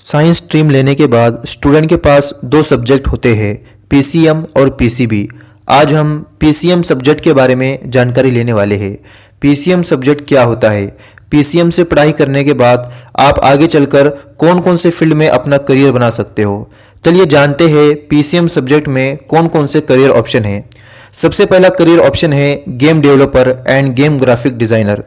Science stream लेने के बाद स्टूडेंट के पास दो सब्जेक्ट होते हैं, पीसीएम और पीसीबी। आज हम पीसीएम सब्जेक्ट के बारे में जानकारी लेने वाले हैं। पीसीएम सब्जेक्ट क्या होता है? पीसीएम से पढ़ाई करने के बाद आप आगे चलकर कौन कौन से फील्ड में अपना करियर बना सकते हो। चलिए जानते हैं पीसीएम सब्जेक्ट में कौन कौन से करियर ऑप्शन हैं। सबसे पहला करियर ऑप्शन है game developer end game graphic designer.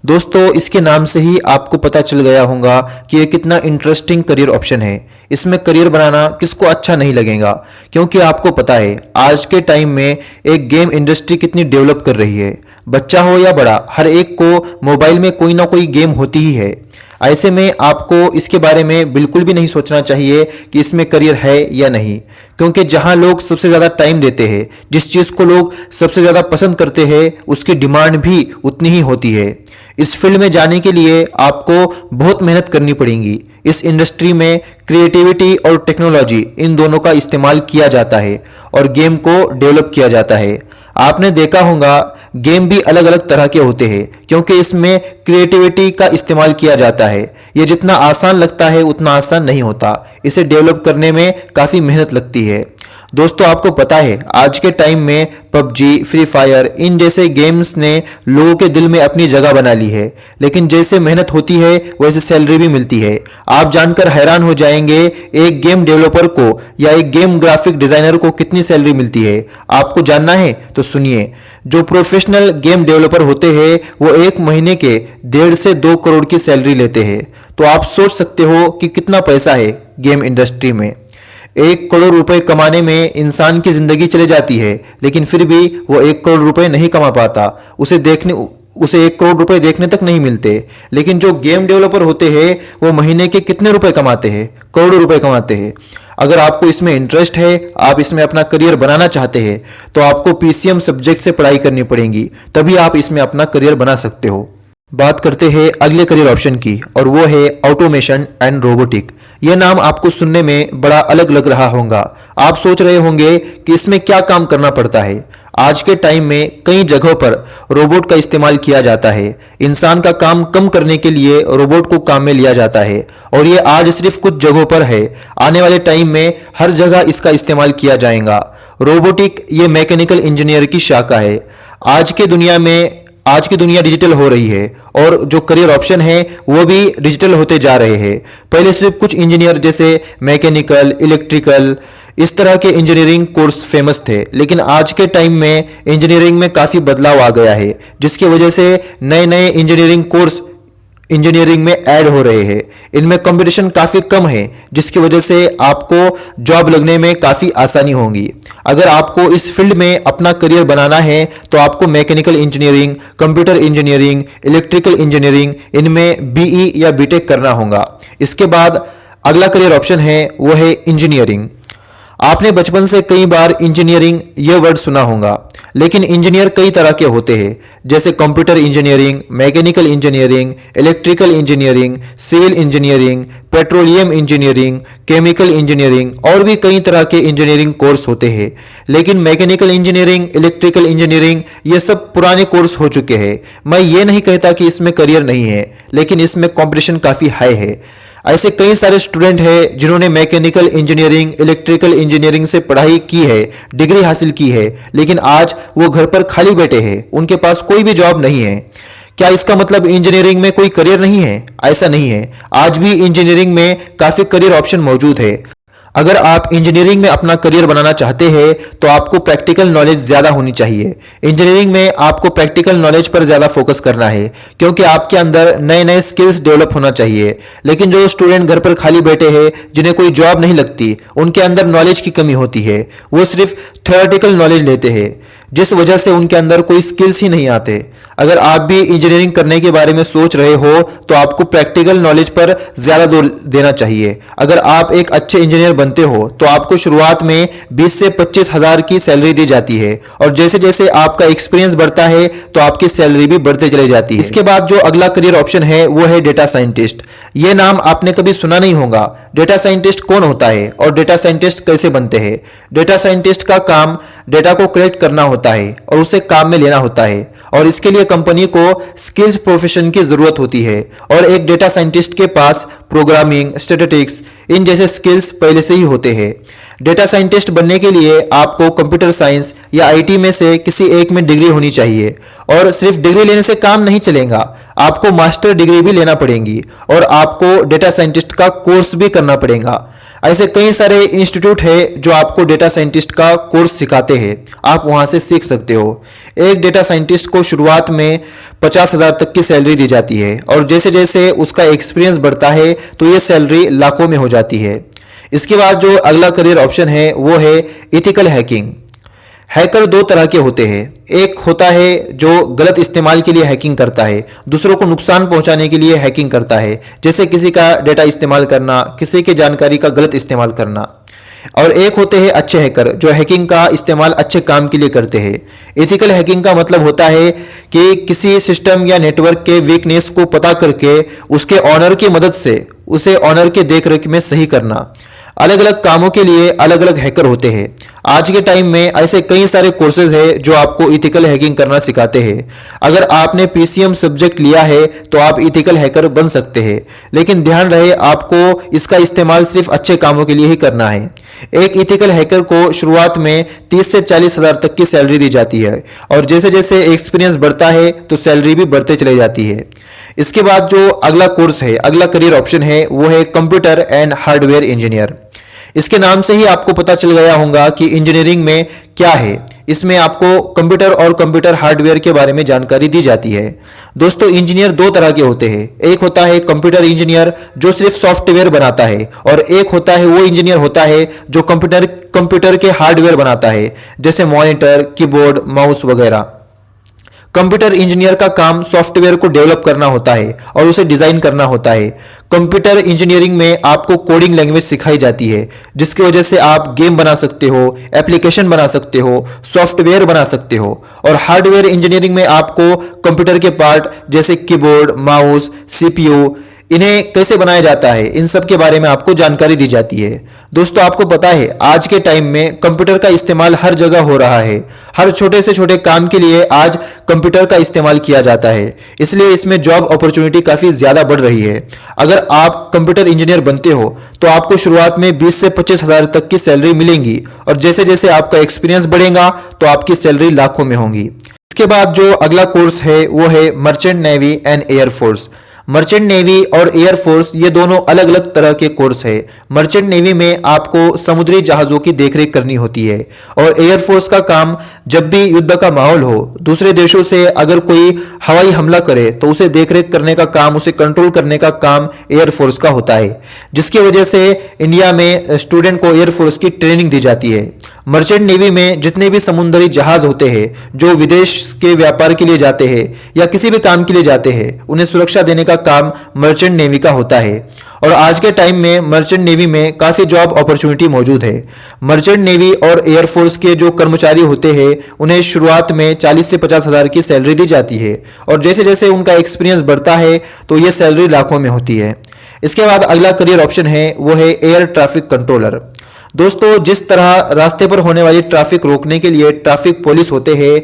दोस्तों, इसके नाम से ही आपको पता चल गया होगा कि ये कितना इंटरेस्टिंग करियर ऑप्शन है। इसमें करियर बनाना किसको अच्छा नहीं लगेगा, क्योंकि आपको पता है आज के टाइम में एक गेम इंडस्ट्री कितनी डेवलप कर रही है। बच्चा हो या बड़ा, हर एक को मोबाइल में कोई ना कोई गेम होती ही है। ऐसे में आपको इसके बारे में बिल्कुल भी नहीं सोचना चाहिए कि इसमें करियर है या नहीं, क्योंकि जहां लोग सबसे ज़्यादा टाइम देते हैं, जिस चीज़ को लोग सबसे ज़्यादा पसंद करते हैं, उसकी डिमांड भी उतनी ही होती है। इस फील्ड में जाने के लिए आपको बहुत मेहनत करनी पड़ेगी। इस इंडस्ट्री में क्रिएटिविटी और टेक्नोलॉजी, इन दोनों का इस्तेमाल किया जाता है और गेम को डेवलप किया जाता है। आपने देखा होगा गेम भी अलग अलग तरह के होते हैं, क्योंकि इसमें क्रिएटिविटी का इस्तेमाल किया जाता है। ये जितना आसान लगता है उतना आसान नहीं होता। इसे डेवलप करने में काफ़ी मेहनत लगती है। दोस्तों, आपको पता है आज के टाइम में पबजी, फ्री फायर, इन जैसे गेम्स ने लोगों के दिल में अपनी जगह बना ली है, लेकिन जैसे मेहनत होती है वैसे सैलरी भी मिलती है। आप जानकर हैरान हो जाएंगे एक गेम डेवलपर को या एक गेम ग्राफिक डिजाइनर को कितनी सैलरी मिलती है। आपको जानना है तो सुनिए। जो प्रोफेशनल गेम डेवलपर होते हैं वो एक महीने के 1.5 से 2 करोड़ की सैलरी लेते हैं। तो आप सोच सकते हो कि कितना पैसा है गेम इंडस्ट्री में। 1 करोड़ रुपए कमाने में इंसान की जिंदगी चली जाती है, लेकिन फिर भी वो 1 करोड़ रुपए नहीं कमा पाता। उसे 1 करोड़ रुपए देखने तक नहीं मिलते। लेकिन जो गेम डेवलपर होते हैं वो महीने के कितने रुपए कमाते हैं? करोड़ों रुपए कमाते हैं। अगर आपको इसमें इंटरेस्ट है, आप इसमें अपना करियर बनाना चाहते हैं, तो आपको पीसीएम सब्जेक्ट से पढ़ाई करनी पड़ेगी, तभी आप इसमें अपना करियर बना सकते हो। बात करते हैं अगले करियर ऑप्शन की, और वो है ऑटोमेशन एंड रोबोटिक। यह नाम आपको सुनने में बड़ा अलग लग रहा होगा। आप सोच रहे होंगे कि इसमें क्या काम करना पड़ता है। आज के टाइम में कई जगहों पर रोबोट का इस्तेमाल किया जाता है। इंसान का काम कम करने के लिए रोबोट को काम में लिया जाता है, और ये आज सिर्फ कुछ जगहों पर है। आने वाले टाइम में हर जगह इसका इस्तेमाल किया जाएगा। रोबोटिक ये मैकेनिकल इंजीनियर की शाखा है। आज की दुनिया डिजिटल हो रही है, और जो करियर ऑप्शन है वो भी डिजिटल होते जा रहे हैं। पहले सिर्फ कुछ इंजीनियर जैसे मैकेनिकल, इलेक्ट्रिकल, इस तरह के इंजीनियरिंग कोर्स फेमस थे, लेकिन आज के टाइम में इंजीनियरिंग में काफ़ी बदलाव आ गया है, जिसकी वजह से नए नए इंजीनियरिंग कोर्स इंजीनियरिंग में ऐड हो रहे हैं। इनमें कंपटीशन काफ़ी कम है, जिसकी वजह से आपको जॉब लगने में काफ़ी आसानी होगी। अगर आपको इस फील्ड में अपना करियर बनाना है तो आपको mechanical engineering, computer engineering, electrical engineering, इनमें बीई या बीटेक करना होगा। इसके बाद अगला करियर ऑप्शन है वो है इंजीनियरिंग। आपने बचपन से कई बार इंजीनियरिंग ये वर्ड सुना होगा, लेकिन इंजीनियर कई तरह के होते हैं, जैसे computer engineering, mechanical engineering, electrical engineering, civil engineering, petroleum engineering, chemical engineering, और भी कई तरह के इंजीनियरिंग कोर्स होते हैं। लेकिन मैकेनिकल इंजीनियरिंग, इलेक्ट्रिकल इंजीनियरिंग, ये सब पुराने कोर्स हो चुके हैं। मैं ये नहीं कहता कि इसमें करियर नहीं है, लेकिन इसमें कॉम्पिटिशन काफ़ी हाई है। ऐसे कई सारे स्टूडेंट हैं जिन्होंने मैकेनिकल इंजीनियरिंग, इलेक्ट्रिकल इंजीनियरिंग से पढ़ाई की है, डिग्री हासिल की है, लेकिन आज वो घर पर खाली बैठे हैं, उनके पास कोई भी जॉब नहीं है। क्या इसका मतलब इंजीनियरिंग में कोई करियर नहीं है? ऐसा नहीं है। आज भी इंजीनियरिंग में काफ़ी करियर ऑप्शन मौजूद है। अगर आप इंजीनियरिंग में अपना करियर बनाना चाहते हैं तो आपको प्रैक्टिकल नॉलेज ज़्यादा होनी चाहिए। इंजीनियरिंग में आपको प्रैक्टिकल नॉलेज पर ज़्यादा फोकस करना है, क्योंकि आपके अंदर नए नए स्किल्स डेवलप होना चाहिए। लेकिन जो स्टूडेंट घर पर खाली बैठे हैं, जिन्हें कोई जॉब नहीं लगती, उनके अंदर नॉलेज की कमी होती है। वो सिर्फ थ्योरेटिकल नॉलेज लेते हैं, जिस वजह से उनके अंदर कोई स्किल्स ही नहीं आते। अगर आप भी इंजीनियरिंग करने के बारे में सोच रहे हो तो आपको प्रैक्टिकल नॉलेज पर ज़्यादा जोर देना चाहिए। अगर आप एक अच्छे इंजीनियर बनते हो तो आपको शुरुआत में 20 से 25 हज़ार की सैलरी दी जाती है, और जैसे जैसे आपका एक्सपीरियंस बढ़ता है तो आपकी सैलरी भी बढ़ते चली जाती है। इसके बाद जो अगला करियर ऑप्शन है वो है डेटा साइंटिस्ट। ये नाम आपने कभी सुना नहीं होगा। डेटा साइंटिस्ट कौन होता है और डेटा साइंटिस्ट कैसे बनते हैं? डेटा साइंटिस्ट का काम डेटा को कलेक्ट करना होता है और उसे काम में लेना होता है। और इसके लिए कंपनी को स्किल्स प्रोफेशन की ज़रूरत होती है और एक डेटा साइंटिस्ट के पास प्रोग्रामिंग, स्टैटिस्टिक्स इन जैसे स्किल्स पहले से ही होते हैं। डेटा साइंटिस्ट बनने के लिए आपको कंप्यूटर साइंस या आईटी में से किसी एक में डिग्री होनी चाहिए और सिर्फ डिग्री लेने से काम नहीं चलेगा, आपको मास्टर डिग्री भी लेना पड़ेगी और आपको डेटा साइंटिस्ट का कोर्स भी करना पड़ेगा। ऐसे कई सारे इंस्टीट्यूट है जो आपको डेटा साइंटिस्ट का कोर्स सिखाते हैं, आप वहां से सीख सकते हो। एक डेटा साइंटिस्ट को शुरुआत में 50,000 तक की सैलरी दी जाती है और जैसे जैसे उसका एक्सपीरियंस बढ़ता है तो ये सैलरी लाखों में हो जाती है। इसके बाद जो अगला करियर ऑप्शन है वो है इथिकल हैकिंग। हैकर दो तरह के होते हैं, एक होता है जो गलत इस्तेमाल के लिए हैकिंग करता है, दूसरों को नुकसान पहुंचाने के लिए हैकिंग करता है, जैसे किसी का डेटा इस्तेमाल करना, किसी की जानकारी का गलत इस्तेमाल करना। और एक होते हैं अच्छे हैकर जो हैकिंग का इस्तेमाल अच्छे काम के लिए करते हैं। एथिकल हैकिंग का मतलब होता है कि किसी सिस्टम या नेटवर्क के वीकनेस को पता करके उसके ऑनर की मदद से उसे ऑनर के देखरेख में सही करना। अलग अलग कामों के लिए अलग अलग हैकर होते हैं। आज के टाइम में ऐसे कई सारे कोर्सेज हैं जो आपको इथिकल हैकिंग करना सिखाते हैं। अगर आपने पीसीएम सब्जेक्ट लिया है तो आप इथिकल हैकर बन सकते हैं, लेकिन ध्यान रहे आपको इसका इस्तेमाल सिर्फ अच्छे कामों के लिए ही करना है। एक इथिकल हैकर को शुरुआत में 30 से 40,000 तक की सैलरी दी जाती है और जैसे जैसे एक्सपीरियंस बढ़ता है तो सैलरी भी बढ़ते चली जाती है। इसके बाद जो अगला कोर्स है, अगला करियर ऑप्शन है वो है कंप्यूटर एंड हार्डवेयर इंजीनियर। इसके नाम से ही आपको पता चल गया होगा कि इंजीनियरिंग में क्या है। इसमें आपको कंप्यूटर और कंप्यूटर हार्डवेयर के बारे में जानकारी दी जाती है। दोस्तों, इंजीनियर दो तरह के होते हैं, एक होता है कंप्यूटर इंजीनियर जो सिर्फ सॉफ्टवेयर बनाता है और एक होता है वो इंजीनियर होता है जो कंप्यूटर के हार्डवेयर बनाता है, जैसे मॉनिटर, कीबोर्ड, माउस वगैरह। कंप्यूटर इंजीनियर का काम सॉफ्टवेयर को डेवलप करना होता है और उसे डिजाइन करना होता है। कंप्यूटर इंजीनियरिंग में आपको कोडिंग लैंग्वेज सिखाई जाती है जिसकी वजह से आप गेम बना सकते हो, एप्लीकेशन बना सकते हो, सॉफ्टवेयर बना सकते हो। और हार्डवेयर इंजीनियरिंग में आपको कंप्यूटर के पार्ट जैसे कीबोर्ड, माउस, सीपीयू इन्हें कैसे बनाया जाता है इन सब के बारे में आपको जानकारी दी जाती है। दोस्तों, आपको पता है आज के टाइम में कंप्यूटर का इस्तेमाल हर जगह हो रहा है। हर छोटे से छोटे काम के लिए आज कंप्यूटर का इस्तेमाल किया जाता है, इसलिए इसमें जॉब अपॉर्चुनिटी काफ़ी ज़्यादा बढ़ रही है। अगर आप कंप्यूटर इंजीनियर बनते हो तो आपको शुरुआत में 20 से 25,000 तक की सैलरी मिलेंगी और जैसे जैसे आपका एक्सपीरियंस बढ़ेगा तो आपकी सैलरी लाखों में होगी। इसके बाद जो अगला कोर्स है वो है merchant navy and air force. Merchant navy और एयरफोर्स ये दोनों अलग अलग तरह के कोर्स है। मर्चेंट नेवी में आपको समुद्री जहाज़ों की देखरेख करनी होती है और एयरफोर्स का काम जब भी युद्ध का माहौल हो, दूसरे देशों से अगर कोई हवाई हमला करे तो उसे देखरेख करने का काम, उसे कंट्रोल करने का काम एयरफोर्स का होता है, जिसकी वजह से इंडिया में स्टूडेंट को एयरफोर्स की ट्रेनिंग दी जाती है। मर्चेंट नेवी में जितने भी समुद्री जहाज होते हैं जो विदेश के व्यापार के लिए जाते हैं या किसी भी काम के लिए जाते हैं, उन्हें सुरक्षा देने का काम मर्चेंट नेवी का होता है। और आज के टाइम में मर्चेंट नेवी में काफ़ी जॉब अपॉर्चुनिटी मौजूद है। मर्चेंट नेवी और एयरफोर्स के जो कर्मचारी होते हैं उन्हें शुरुआत में 40 से 50,000 की सैलरी दी जाती है और जैसे जैसे उनका एक्सपीरियंस बढ़ता है तो ये सैलरी लाखों में होती है। इसके बाद अगला करियर ऑप्शन है वो है एयर ट्रैफिक कंट्रोलर। दोस्तों, जिस तरह रास्ते पर होने वाली ट्रैफिक रोकने के लिए ट्रैफिक पुलिस होते हैं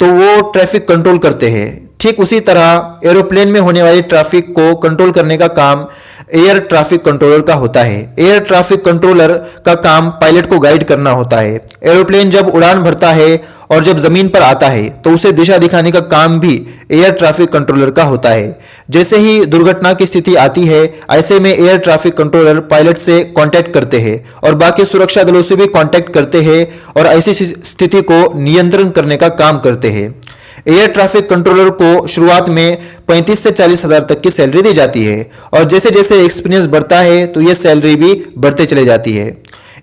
तो वो ट्रैफिक कंट्रोल करते हैं, ठीक उसी तरह एरोप्लेन में होने वाली ट्रैफिक को कंट्रोल करने का काम एयर ट्रैफिक कंट्रोलर का होता है। एयर ट्रैफिक कंट्रोलर का काम पायलट को गाइड करना होता है। एरोप्लेन जब उड़ान भरता है और जब जमीन पर आता है तो उसे दिशा दिखाने का काम भी एयर ट्रैफिक कंट्रोलर का होता है। जैसे ही दुर्घटना की स्थिति आती है ऐसे में एयर ट्रैफिक कंट्रोलर पायलट से कांटेक्ट करते हैं और बाकी सुरक्षा दलों से भी कांटेक्ट करते हैं और ऐसी स्थिति को नियंत्रण करने का काम करते हैं। एयर ट्रैफिक कंट्रोलर को शुरुआत में 35 से 40,000 तक की सैलरी दी जाती है और जैसे जैसे एक्सपीरियंस बढ़ता है तो ये सैलरी भी बढ़ते चले जाती है।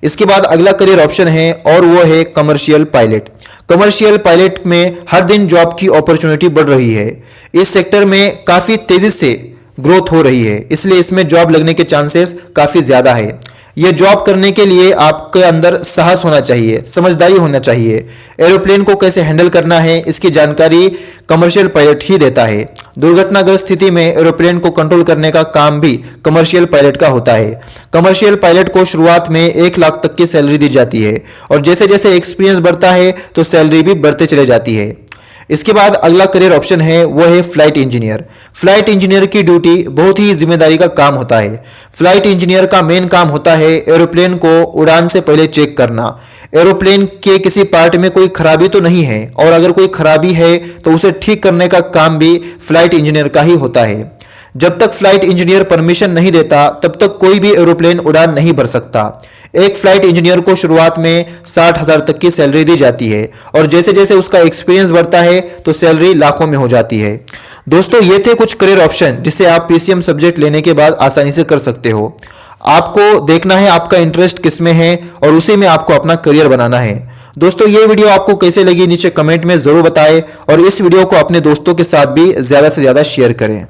इसके बाद अगला करियर ऑप्शन है और वो है कमर्शियल पायलट। कमर्शियल पायलट में हर दिन जॉब की अपॉर्चुनिटी बढ़ रही है। इस सेक्टर में काफ़ी तेज़ी से ग्रोथ हो रही है, इसलिए इसमें जॉब लगने के चांसेस काफ़ी ज़्यादा है। ये जॉब करने के लिए आपके अंदर साहस होना चाहिए, समझदारी होना चाहिए। एरोप्लेन को कैसे हैंडल करना है इसकी जानकारी कमर्शियल पायलट ही देता है। दुर्घटनाग्रस्त स्थिति में एरोप्लेन को कंट्रोल करने का काम भी कमर्शियल पायलट का होता है। कमर्शियल पायलट को शुरुआत में 1 लाख तक की सैलरी दी जाती है और जैसे जैसे एक्सपीरियंस बढ़ता है तो सैलरी भी बढ़ते चले जाती है। इसके बाद अगला करियर ऑप्शन है वो है फ्लाइट इंजीनियर। फ्लाइट इंजीनियर की ड्यूटी बहुत ही जिम्मेदारी का काम होता है। फ्लाइट इंजीनियर का मेन काम होता है एरोप्लेन को उड़ान से पहले चेक करना। एरोप्लेन के किसी पार्ट में कोई खराबी तो नहीं है, और अगर कोई खराबी है तो उसे ठीक करने का काम भी फ्लाइट इंजीनियर का ही होता है। जब तक फ्लाइट इंजीनियर परमिशन नहीं देता तब तक कोई भी एरोप्लेन उड़ान नहीं भर सकता। एक फ्लाइट इंजीनियर को शुरुआत में 60,000 तक की सैलरी दी जाती है, और जैसे जैसे उसका एक्सपीरियंस बढ़ता है तो सैलरी लाखों में हो जाती है। दोस्तों, ये थे कुछ करियर ऑप्शन जिसे आप पीसीएम सब्जेक्ट लेने के बाद आसानी से कर सकते हो। आपको देखना है आपका इंटरेस्ट किस में है और उसी में आपको अपना करियर बनाना है। दोस्तों, ये वीडियो आपको कैसे लगी नीचे कमेंट में जरूर बताएं, और इस वीडियो को अपने दोस्तों के साथ भी ज्यादा से ज्यादा शेयर करें।